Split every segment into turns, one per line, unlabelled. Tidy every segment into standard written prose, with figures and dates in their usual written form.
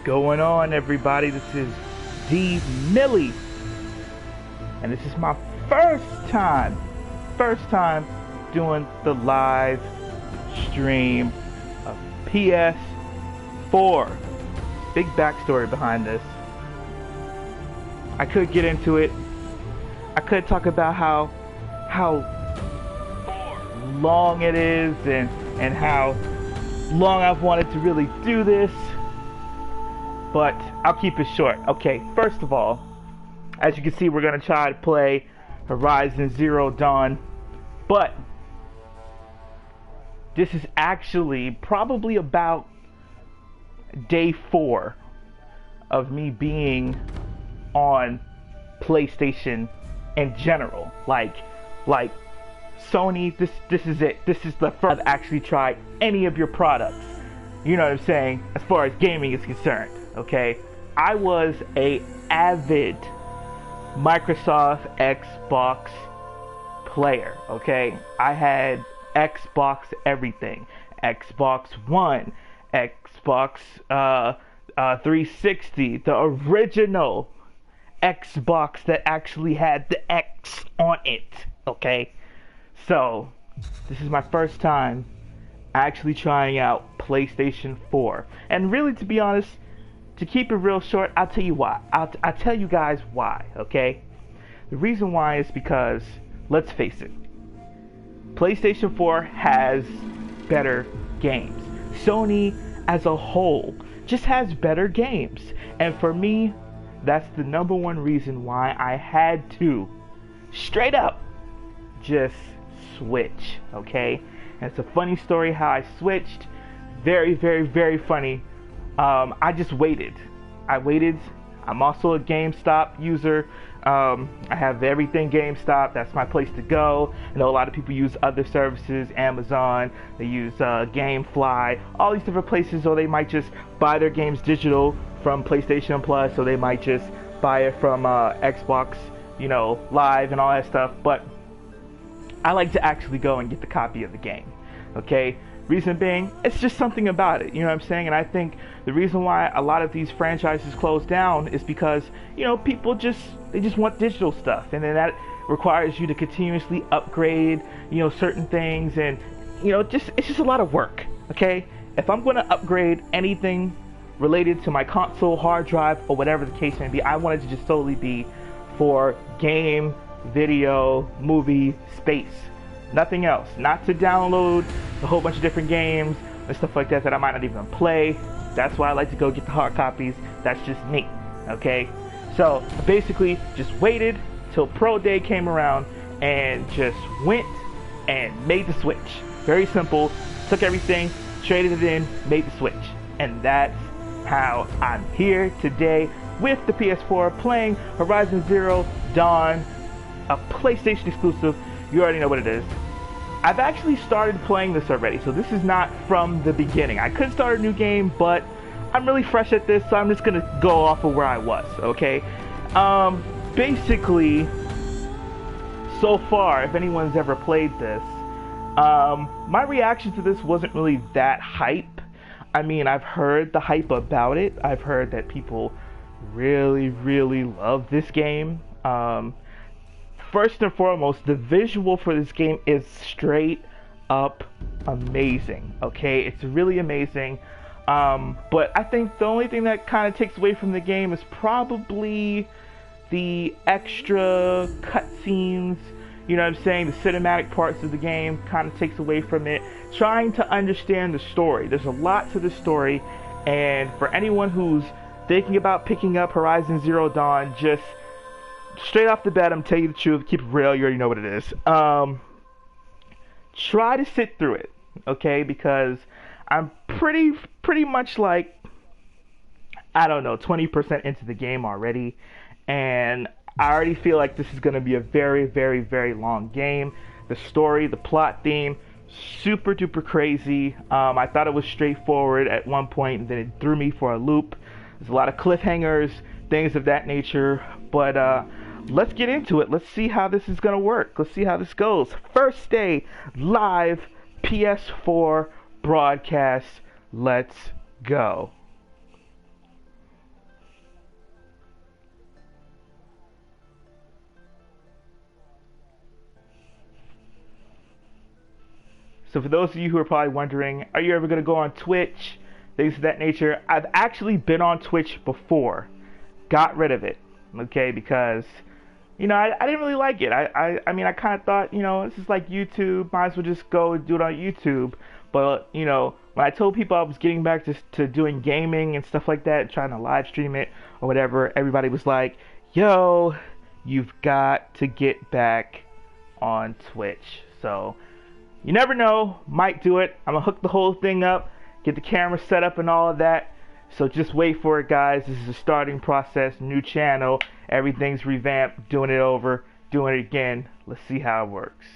going on, everybody? This is DMILL3I, and this is my first time doing the live stream of PS4. Big backstory behind this. I could get into it. I could talk about how long it is and how long I've wanted to really do this, but I'll keep it short. Okay, first of all, as you can see, we're gonna try to play Horizon Zero Dawn, but this is actually probably about day 4 of me being on PlayStation in general. Like Sony, this is it. This is the first I've actually tried any of your products. You know what I'm saying? As far as gaming is concerned, okay? I was a avid Microsoft Xbox player, okay? I had Xbox everything. Xbox One, Xbox 360, the original Xbox that actually had the X on it, okay? So, this is my first time actually trying out PlayStation 4. And really, to be honest, to keep it real short, I'll tell you why. I'll tell you guys why, okay? The reason why is because, let's face it, PlayStation 4 has better games. Sony, as a whole, just has better games. And for me, that's the number one reason why I had to, straight up, just switch, okay? And it's a funny story how I switched. Very, very, very funny. I just waited. I'm also a GameStop user. I have everything GameStop. That's my place to go. I know a lot of people use other services, Amazon, they use GameFly, all these different places, or they might just buy their games digital from PlayStation Plus, or they might just buy it from Xbox, you know, Live and all that stuff. But I like to actually go and get the copy of the game, okay? Reason being, it's just something about it, you know what I'm saying? And I think the reason why a lot of these franchises close down is because, you know, people just want digital stuff, and then that requires you to continuously upgrade, you know, certain things, and, you know, it's just a lot of work, okay? If I'm going to upgrade anything related to my console, hard drive, or whatever the case may be, I want it to just solely be for game, video, movie, space. Nothing else. Not to download a whole bunch of different games and stuff like that I might not even play. That's why I like to go get the hard copies. That's just me, okay? So I basically just waited till Pro Day came around and just went and made the switch. Very simple. Took everything, traded it in, made the switch. And that's how I'm here today with the PS4 playing Horizon Zero Dawn, a PlayStation exclusive. You already know what it is. I've actually started playing this already, so this is not from the beginning. I could start a new game, but I'm really fresh at this, so I'm just gonna go off of where I was, okay? Basically, so far, if anyone's ever played this, my reaction to this wasn't really that hype. I mean, I've heard the hype about it. I've heard that people really, really love this game. First and foremost, the visual for this game is straight up amazing, okay? It's really amazing. But I think the only thing that kind of takes away from the game is probably the extra cutscenes, you know what I'm saying? The cinematic parts of the game kind of takes away from it. Trying to understand the story. There's a lot to the story, and for anyone who's thinking about picking up Horizon Zero Dawn, just straight off the bat, I'm telling you the truth, keep it real, you already know what it is. Try to sit through it, okay? Because I'm pretty much like, I don't know, 20% into the game already, and I already feel like this is going to be a very, very, very long game. The story, the plot theme, super duper crazy. I thought it was straightforward at one point, and then it threw me for a loop. There's a lot of cliffhangers, things of that nature, but let's get into it. Let's see how this is gonna work. Let's see how this goes. First day live PS4 broadcast. Let's go. So for those of you who are probably wondering, are you ever going to go on Twitch? Things of that nature. I've actually been on Twitch before. Got rid of it. Okay, because, you know, I didn't really like it. I mean, I kind of thought, you know, this is like YouTube. Might as well just go and do it on YouTube. But, you know, when I told people I was getting back to doing gaming and stuff like that, trying to live stream it or whatever, everybody was like, yo, you've got to get back on Twitch. So, you never know, might do it. I'm going to hook the whole thing up, get the camera set up and all of that. So just wait for it, guys. This is a starting process, new channel. Everything's revamped, doing it over, doing it again. Let's see how it works.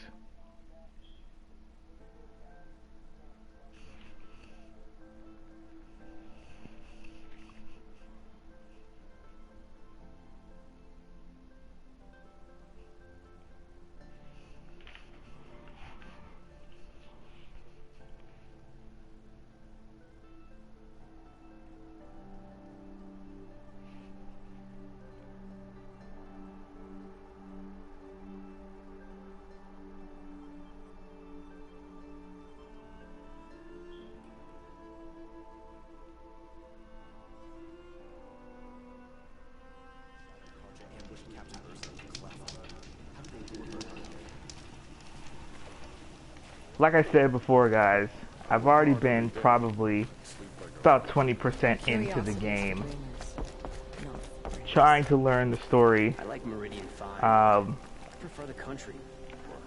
Like I said before, guys, I've already been probably about 20% into the game, trying to learn the story. I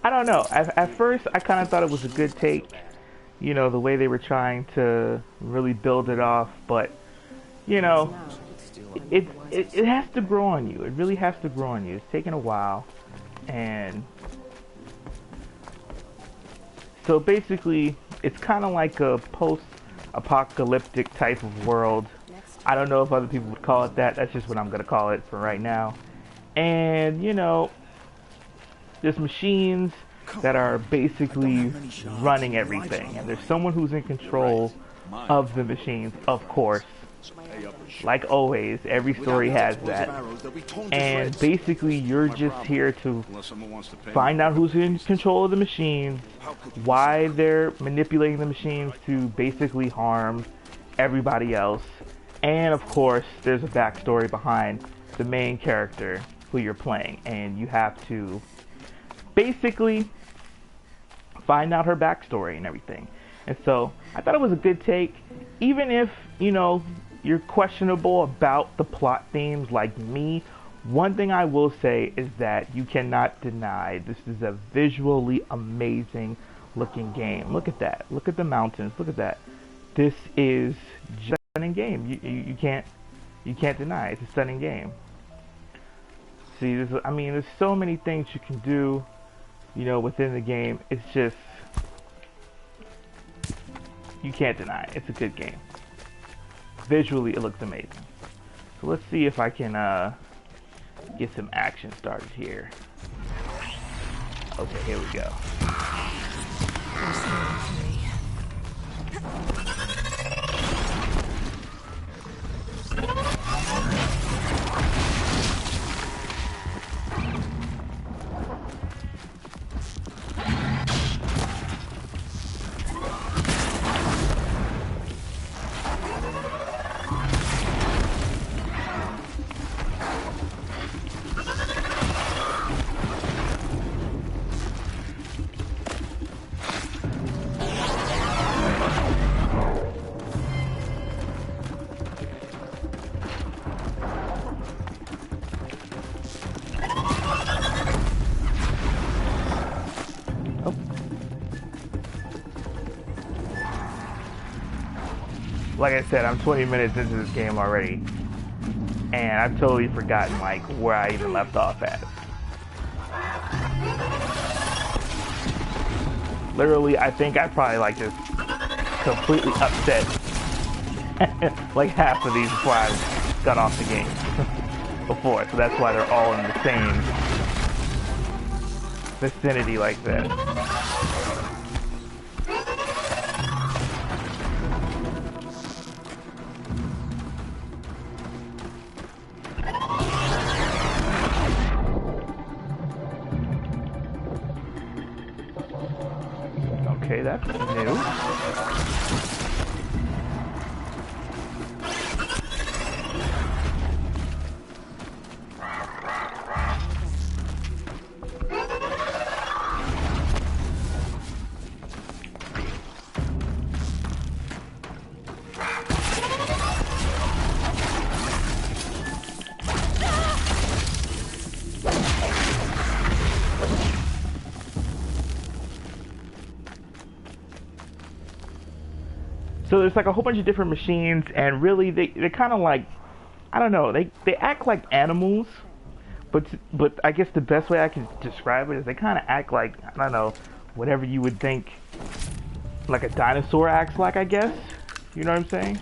don't know. At first, I kind of thought it was a good take, you know, the way they were trying to really build it off, but, you know, it has to grow on you. It really has to grow on you. It's taken a while, and so basically, it's kind of like a post-apocalyptic type of world. I don't know if other people would call it that. That's just what I'm going to call it for right now. And, you know, there's machines that are basically running everything. And there's someone who's in control of the machines, of course. Like always, every story has that. And basically, you're just here to find out who's in control of the machines, why they're manipulating the machines to basically harm everybody else. And of course, there's a backstory behind the main character who you're playing. And you have to basically find out her backstory and everything. And so, I thought it was a good take, even if, you know, you're questionable about the plot themes like me. One thing I will say is that you cannot deny this is a visually amazing looking game. Look at that. Look at the mountains. Look at that. This is just a stunning game. You can't deny it. It's a stunning game. See, I mean, there's so many things you can do, you know, within the game. It's just, you can't deny it. It's a good game. Visually, it looks amazing. So let's see if I can get some action started here. Okay, here we go. Like I said, I'm 20 minutes into this game already, and I've totally forgotten like where I even left off at. Literally, I think I probably like just completely upset like half of these before I got off the game before, so that's why they're all in the same vicinity like that. Okay, that's new. So there's like a whole bunch of different machines, and really they're kind of like, I don't know, they act like animals, but I guess the best way I can describe it is they kind of act like, I don't know, whatever you would think like a dinosaur acts like, I guess. You know what I'm saying?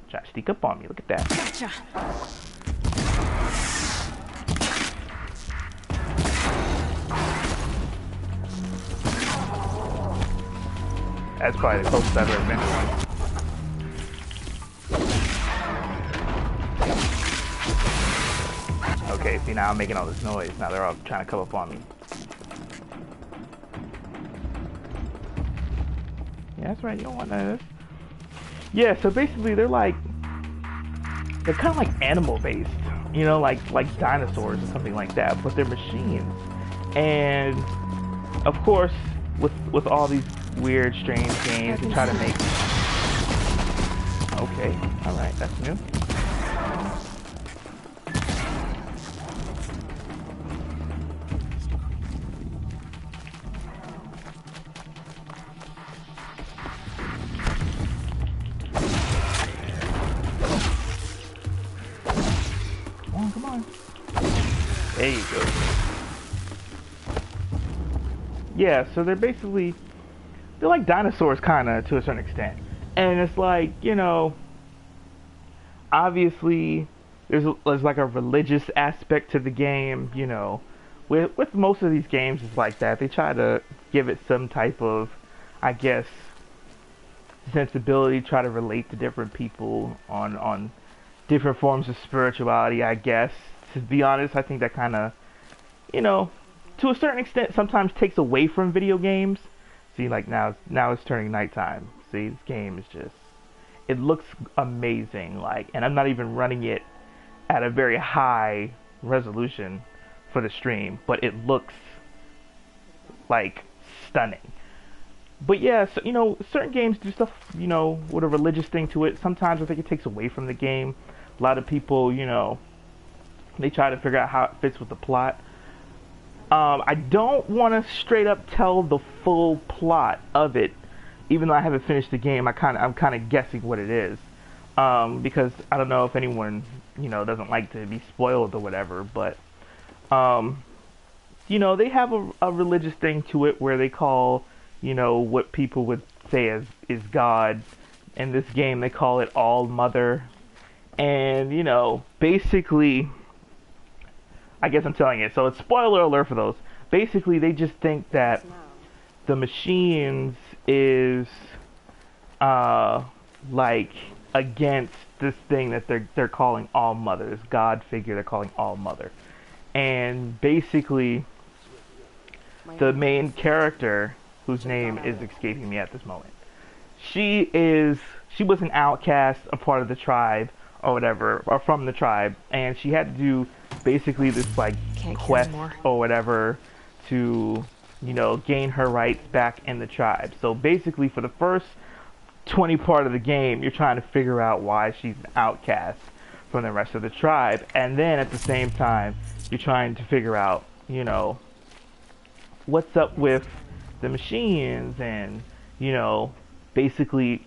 Try to sneak up on me. Look at that.
Gotcha.
That's probably the closest I've ever been to one. Okay, see, now I'm making all this noise. Now they're all trying to come up on me. Yeah, that's right. You don't want none of this. Yeah, so basically they're kind of like animal based, you know, like dinosaurs or something like that, but they're machines. And of course, with all these weird, strange games, they try to make. Okay, all right, that's new. Come on. There you go. Yeah, so they're like dinosaurs, kind of, to a certain extent. And it's like, you know, obviously there's like a religious aspect to the game, you know. With most of these games, it's like that. They try to give it some type of, I guess, sensibility, try to relate to different people on different forms of spirituality, I guess. To be honest, I think that kind of, you know, to a certain extent, sometimes takes away from video games. See, like now it's turning nighttime. See, this game is just, it looks amazing. Like, and I'm not even running it at a very high resolution for the stream, but it looks like stunning. But yeah, so, you know, certain games do stuff, you know, with a religious thing to it. Sometimes I think it takes away from the game. A lot of people, you know, they try to figure out how it fits with the plot. I don't want to straight up tell the full plot of it, even though I haven't finished the game. I'm kind of guessing what it is, because I don't know if anyone, you know, doesn't like to be spoiled or whatever. But you know, they have a religious thing to it where they call, you know, what people would say is God. In this game, they call it All Mother. And, you know, basically, I guess I'm telling it. So it's spoiler alert for those. Basically, they just think that the machines is, like, against this thing that they're calling All Mother. This God figure they're calling All Mother. And basically, the main character, whose name is escaping me at this moment, she was an outcast, a part of the tribe, or whatever, or from the tribe, and she had to do basically this like quest or whatever to, you know, gain her rights back in the tribe. So basically, for the first 20 part of the game, you're trying to figure out why she's an outcast from the rest of the tribe, and then at the same time, you're trying to figure out, you know, what's up with the machines, and, you know, basically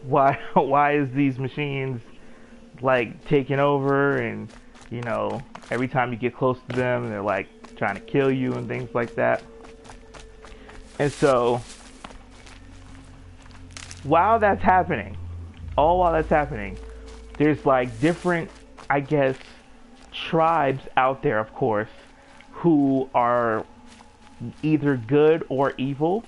why is these machines like taking over, and, you know, every time you get close to them, they're like trying to kill you and things like that. And so while that's happening, there's like different, I guess, tribes out there, of course, who are either good or evil.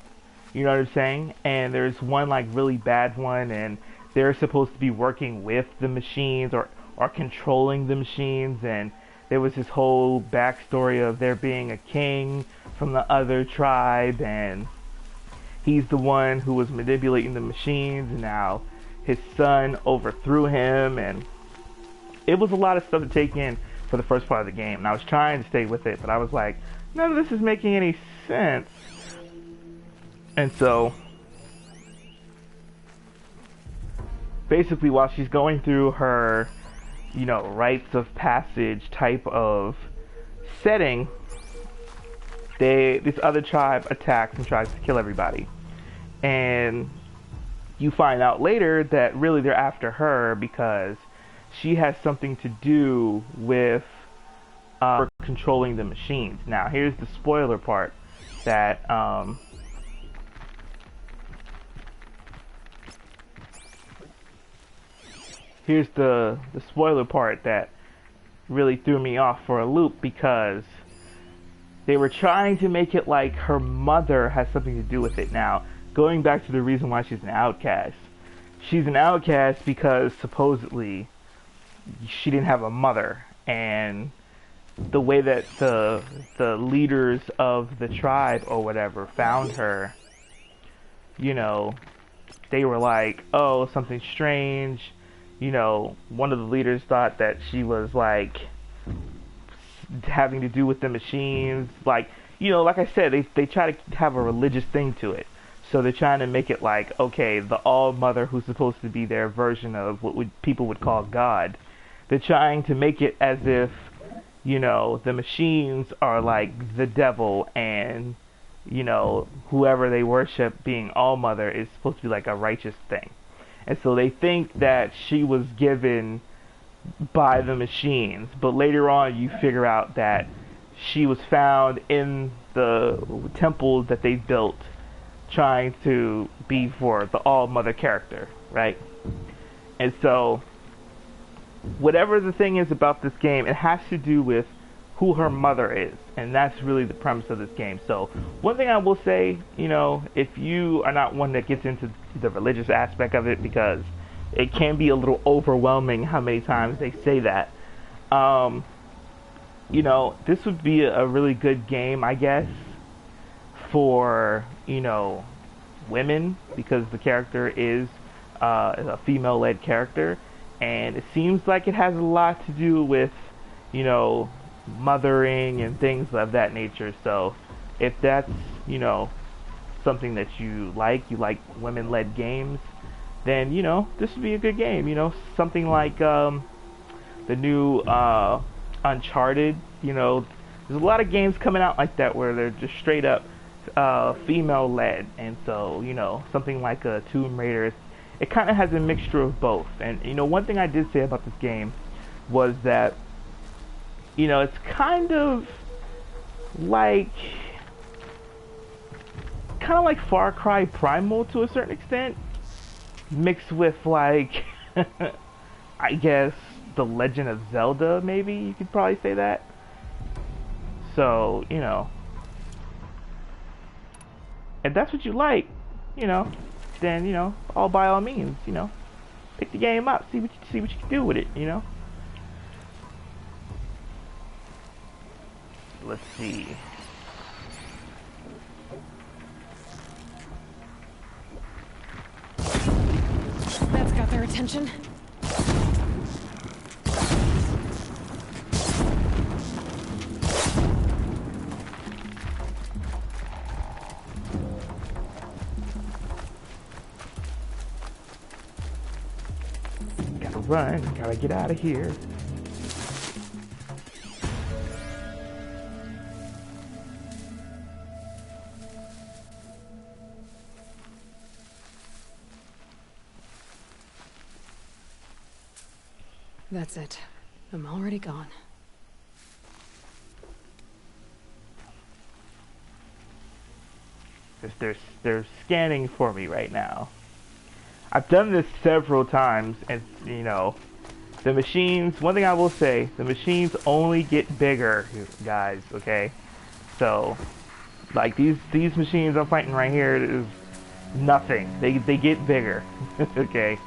You know what I'm saying? And there's one like really bad one, and they're supposed to be working with the machines or controlling the machines, and there was this whole backstory of there being a king from the other tribe, and he's the one who was manipulating the machines, and now his son overthrew him, and it was a lot of stuff to take in for the first part of the game. And I was trying to stay with it, but I was like, none of this is making any sense. And so basically, while she's going through her, you know, rites of passage type of setting, this other tribe attacks and tries to kill everybody. And you find out later that really they're after her because she has something to do with controlling the machines. Now, here's the spoiler part that here's the spoiler part that really threw me off for a loop, because they were trying to make it like her mother has something to do with it. Now, going back to the reason why she's an outcast. She's an outcast because supposedly she didn't have a mother, and the way that the leaders of the tribe or whatever found her, you know, they were like, oh, something strange. You know, one of the leaders thought that she was like having to do with the machines. Like, you know, like I said, they try to have a religious thing to it. So they're trying to make it like, okay, the all-mother who's supposed to be their version of what people would call God. They're trying to make it as if, you know, the machines are like the devil, and, you know, whoever they worship being all-mother is supposed to be like a righteous thing. And so they think that she was given by the machines, but later on you figure out that she was found in the temple that they built, trying to be for the all-mother character, right? And so whatever the thing is about this game, it has to do with who her mother is, and that's really the premise of this game. So one thing I will say, you know, if you are not one that gets into the religious aspect of it, because it can be a little overwhelming how many times they say that, you know, this would be a really good game, I guess, for, you know, women, because the character is a female-led character, and it seems like it has a lot to do with, you know, mothering and things of that nature. So if that's, you know, something that you like women-led games, then, you know, this would be a good game. You know, something like the new Uncharted. You know, there's a lot of games coming out like that where they're just straight up female-led, and so, you know, something like a Tomb Raider, it kind of has a mixture of both. And, you know, one thing I did say about this game was that, you know, it's kind of like Far Cry Primal to a certain extent, mixed with like I guess The Legend of Zelda, maybe you could probably say that. So, you know, if that's what you like, you know, then, you know, all by all means, you know, pick the game up, see what you can do with it, you know. Let's see.
That's got their attention.
Gotta run, gotta get out of here.
That's it. I'm already gone.
They're scanning for me right now. I've done this several times, and, you know, the machines, one thing I will say, the machines only get bigger, guys, okay? So, like, these machines I'm fighting right here is nothing. They get bigger, okay?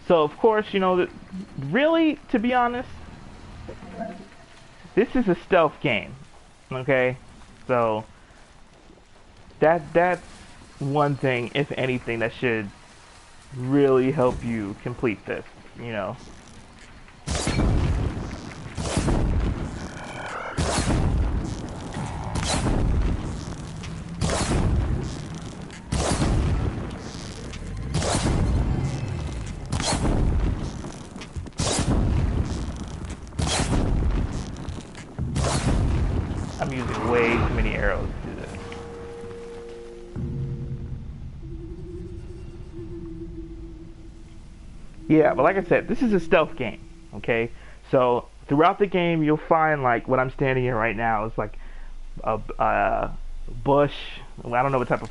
So of course, you know that really, to be honest, this is a stealth game. Okay, so that's one thing, if anything, that should really help you complete this. You know. I'm using way too many arrows to do this. Yeah, but like I said, this is a stealth game, okay? So throughout the game, you'll find like what I'm standing in right now is like a bush. Well, I don't know what type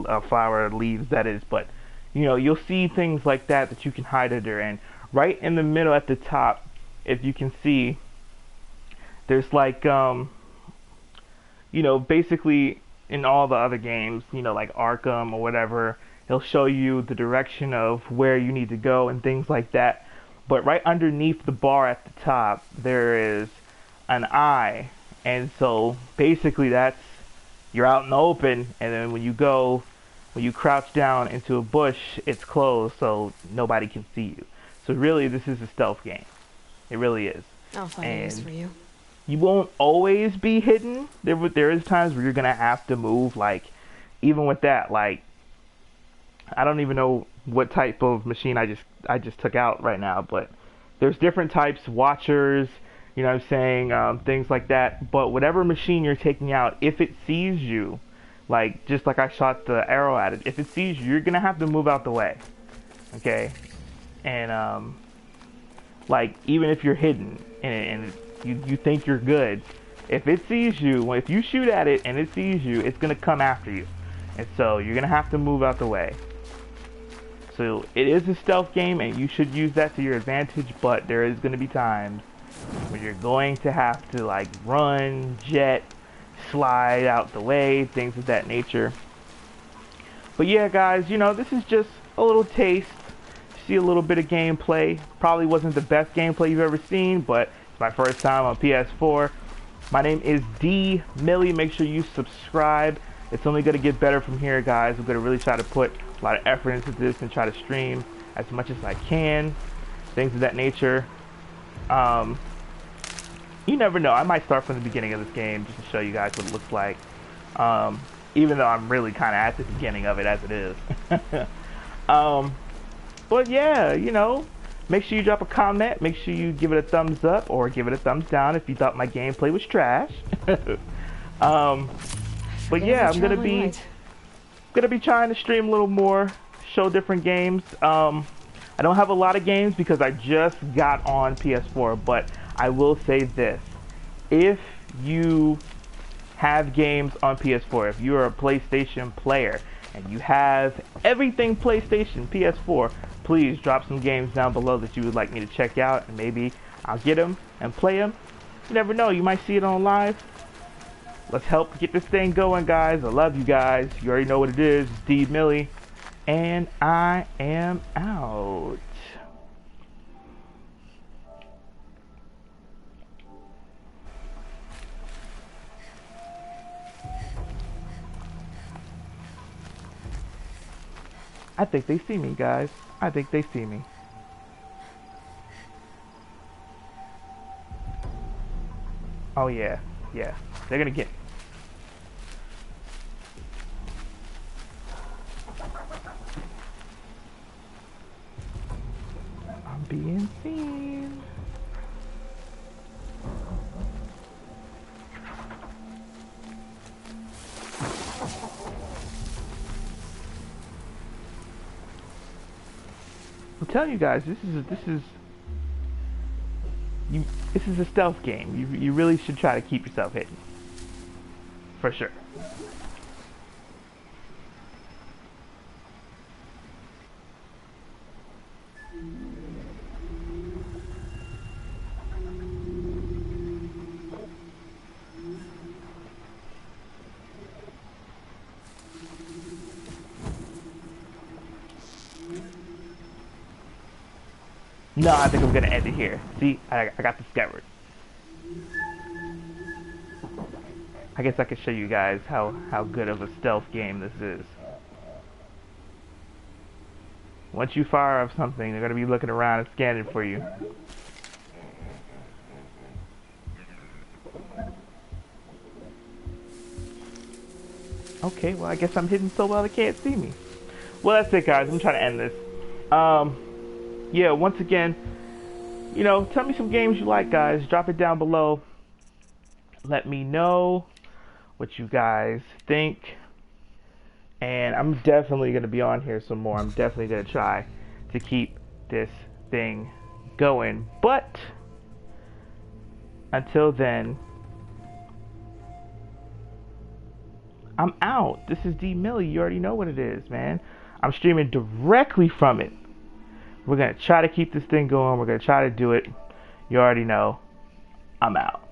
of flower leaves that is, but you know, you'll see things like that that you can hide under. And right in the middle at the top, if you can see, there's like you know, basically in all the other games, you know, like Arkham or whatever, he'll show you the direction of where you need to go and things like that. But right underneath the bar at the top, there is an eye. And so basically that's, you're out in the open, and then when you crouch down into a bush, it's closed so nobody can see you. So really this is a stealth game. It really is.
I'll find use for you.
You won't always be hidden. There is times where you're gonna have to move. Like, even with that, like, I don't even know what type of machine I just took out right now, but there's different types, watchers, you know what I'm saying, things like that. But whatever machine you're taking out, if it sees you, like just like I shot the arrow at it, if it sees you, you're gonna have to move out the way, okay? And like even if you're hidden and you think you're good, if it sees you, if you shoot at it and it sees you, it's gonna come after you, and so you're gonna have to move out the way. So it is a stealth game, and you should use that to your advantage. But there is gonna be times when you're going to have to like run, jet, slide out the way, things of that nature. But yeah, guys, you know, this is just a little taste. See a little bit of gameplay. Probably wasn't the best gameplay you've ever seen, but it's my first time on PS4. My name is DMILL3I. Make sure you subscribe. It's only going to get better from here, guys. I'm going to really try to put a lot of effort into this and try to stream as much as I can. Things of that nature. You never know. I might start from the beginning of this game just to show you guys what it looks like. Even though I'm really kind of at the beginning of it as it is. But yeah, you know, make sure you drop a comment. Make sure you give it a thumbs up or give it a thumbs down if you thought my gameplay was trash. But yeah, I'm gonna be trying to stream a little more, show different games. I don't have a lot of games because I just got on PS4, but I will say this: if you have games on PS4, if you're a PlayStation player and you have everything PlayStation, PS4, please drop some games down below that you would like me to check out, and maybe I'll get them and play them. You never know, you might see it on live. Let's help get this thing going, guys. I love you guys. You already know what it is. It's DMILL3I, and I am out. I think they see me, guys. I think they see me. Oh yeah, yeah. They're gonna get me. I'm being seen. I'm telling you guys, this is a stealth game. You really should try to keep yourself hidden, for sure. No, I think I'm gonna end it here. See, I got discovered. I guess I could show you guys how good of a stealth game this is. Once you fire off something, they're gonna be looking around and scanning for you. Okay, well I guess I'm hidden so well they can't see me. Well, that's it, guys. I'm trying to end this. Yeah, once again, you know, tell me some games you like, guys. Drop it down below. Let me know what you guys think. And I'm definitely going to be on here some more. I'm definitely going to try to keep this thing going. But until then, I'm out. This is DMILL3I. You already know what it is, man. I'm streaming directly from it. We're going to try to keep this thing going. We're going to try to do it. You already know. I'm out.